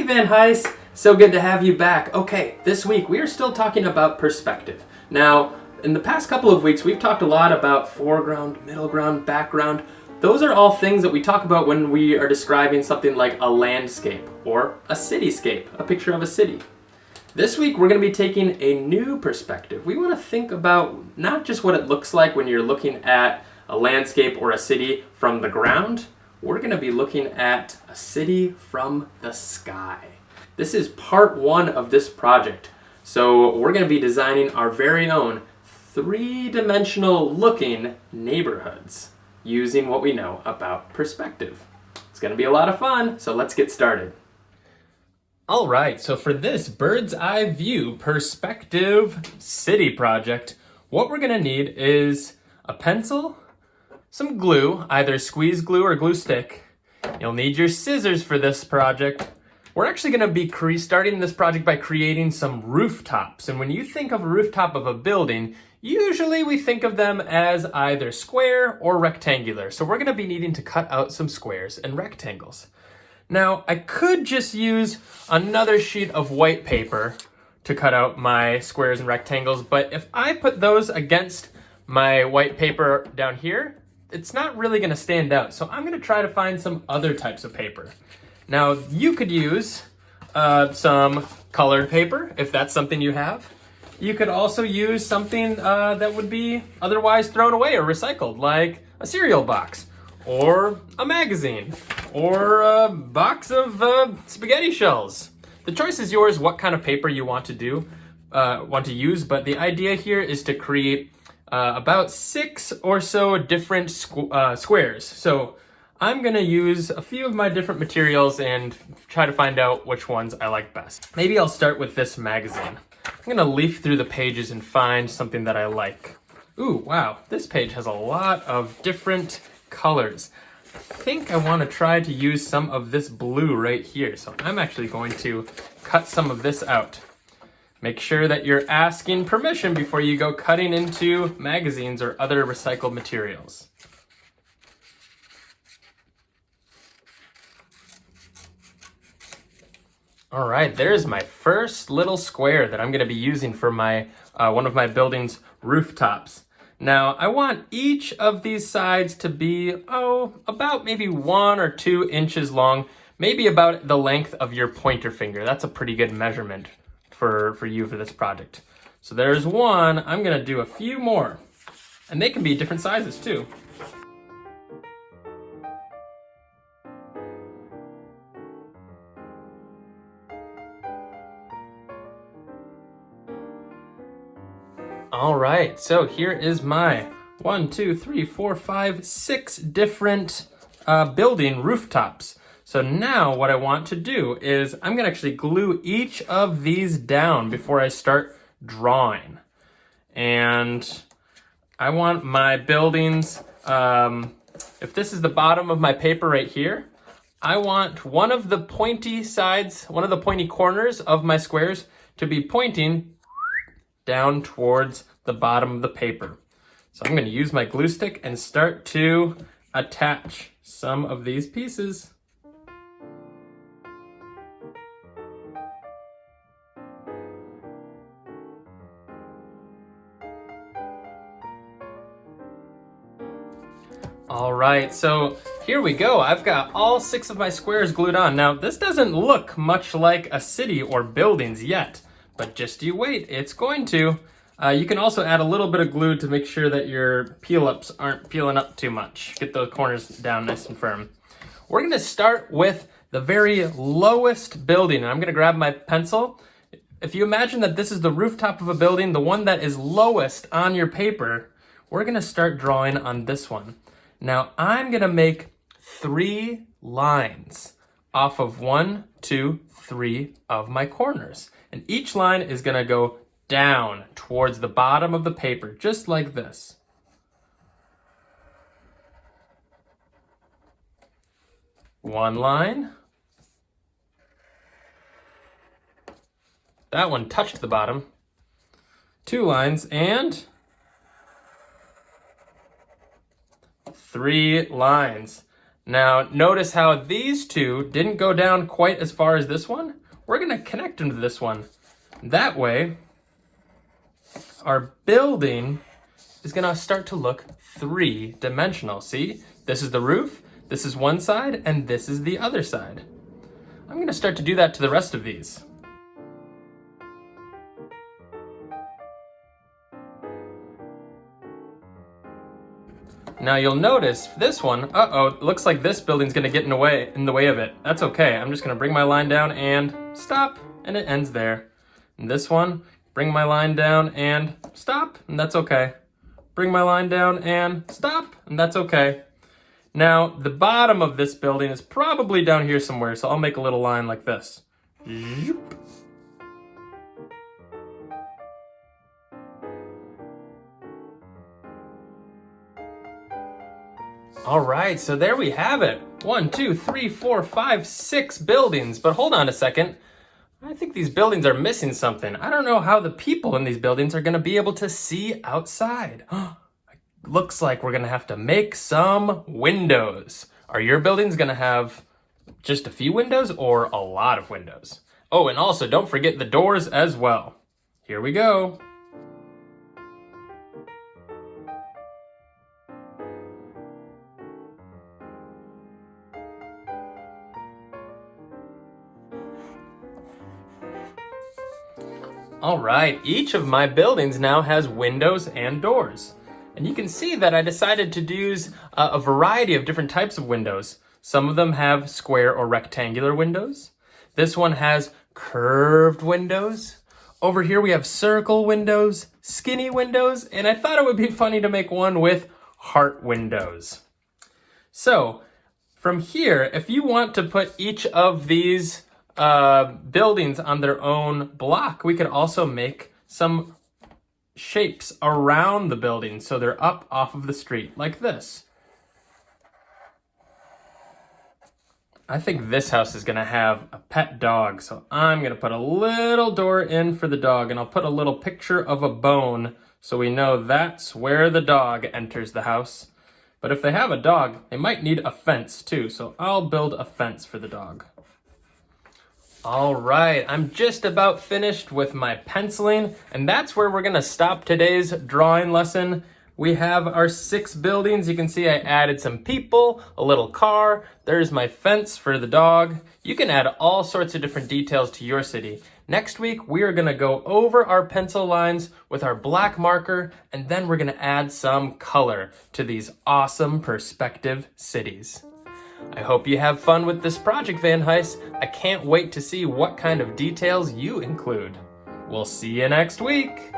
Van Heis, so good to have you back. Okay, this week we are still talking about perspective. Now, in the past couple of weeks, we've talked a lot about foreground, middle ground, background. Those are all things that we talk about when we are describing something like a landscape or a cityscape, a picture of a city. This week, we're going to be taking a new perspective. We want to think about not just what it looks like when you're looking at a landscape or a city from the ground. We're going to be looking at a city from the sky. This is part one of this project. So we're going to be designing our very own three-dimensional looking neighborhoods using what we know about perspective. It's going to be a lot of fun, so let's get started. All right, so for this bird's eye view perspective city project, what we're going to need is a pencil, some glue, either squeeze glue or glue stick. You'll need your scissors for this project. We're actually going to be starting this project by creating some rooftops. And when you think of a rooftop of a building, usually we think of them as either square or rectangular. So we're going to be needing to cut out some squares and rectangles. Now, I could just use another sheet of white paper to cut out my squares and rectangles, but if I put those against my white paper down here, it's not really going to stand out. So I'm going to try to find some other types of paper. Now, you could use some colored paper, if that's something you have. You could also use something that would be otherwise thrown away or recycled, like a cereal box, or a magazine, or a box of spaghetti shells. The choice is yours what kind of paper you want to use, but the idea here is to create about 6 or so different squares. So I'm gonna use a few of my different materials and try to find out which ones I like best. Maybe I'll start with this magazine. I'm gonna leaf through the pages and find something that I like. Ooh, wow, this page has a lot of different colors. I think I wanna try to use some of this blue right here. So I'm actually going to cut some of this out. Make sure that you're asking permission before you go cutting into magazines or other recycled materials. All right, there's my first little square that I'm going to be using for my one of my building's rooftops. Now, I want each of these sides to be, about maybe 1 or 2 inches long, maybe about the length of your pointer finger. That's a pretty good measurement for you for this project. So there's one. I'm going to do a few more, and they can be different sizes too. All right, so here is my 1, 2, 3, 4, 5, 6 different building rooftops. So now what I want to do is I'm gonna actually glue each of these down before I start drawing. And I want my buildings, if this is the bottom of my paper right here, I want one of the pointy sides, one of the pointy corners of my squares to be pointing down towards the bottom of the paper. So I'm going to use my glue stick and start to attach some of these pieces. All right, so here we go. I've got all 6 of my squares glued on. Now, this doesn't look much like a city or buildings yet, but just you wait, it's going to. You can also add a little bit of glue to make sure that your peel-ups aren't peeling up too much. Get those corners down nice and firm. We're gonna start with the very lowest building, and I'm gonna grab my pencil. If you imagine that this is the rooftop of a building, the one that is lowest on your paper, we're gonna start drawing on this one. Now, I'm gonna make 3 lines off of 1, 2, 3 of my corners. And each line is gonna go down towards the bottom of the paper, just like this. One line. That one touched the bottom. 2 lines and 3 lines. Now, notice how these two didn't go down quite as far as this one. We're gonna connect them to this one. That way, our building is gonna start to look three-dimensional. See, this is the roof, this is one side, and this is the other side. I'm gonna start to do that to the rest of these. Now you'll notice this one, it looks like this building's gonna get in the way of it. That's okay, I'm just gonna bring my line down and stop, and it ends there. And this one, bring my line down and stop, and that's okay. Bring my line down and stop, and that's okay. Now, the bottom of this building is probably down here somewhere, so I'll make a little line like this. Zoop. All right, so there we have it. 1, 2, 3, 4, 5, 6 buildings. But hold on a second. I think these buildings are missing something. I don't know how the people in these buildings are gonna be able to see outside. Looks like we're gonna have to make some windows. Are your buildings gonna have just a few windows or a lot of windows? Oh, and also don't forget the doors as well. Here we go. All right, each of my buildings now has windows and doors. And you can see that I decided to use a variety of different types of windows. Some of them have square or rectangular windows. This one has curved windows. Over here we have circle windows, skinny windows, and I thought it would be funny to make one with heart windows. So from here, if you want to put each of these buildings on their own block, we could also make some shapes around the building so they're up off of the street like this. I think this house is gonna have a pet dog, so I'm gonna put a little door in for the dog, and I'll put a little picture of a bone so we know that's where the dog enters the house. But if they have a dog, they might need a fence too, so I'll build a fence for the dog. All right, I'm just about finished with my penciling, and that's where we're gonna stop today's drawing lesson. We have our 6 buildings. You can see I added some people, a little car. There's my fence for the dog. You can add all sorts of different details to your city. Next week, we are gonna go over our pencil lines with our black marker, and then we're gonna add some color to these awesome perspective cities. I hope you have fun with this project, Van Heist. I can't wait to see what kind of details you include. We'll see you next week.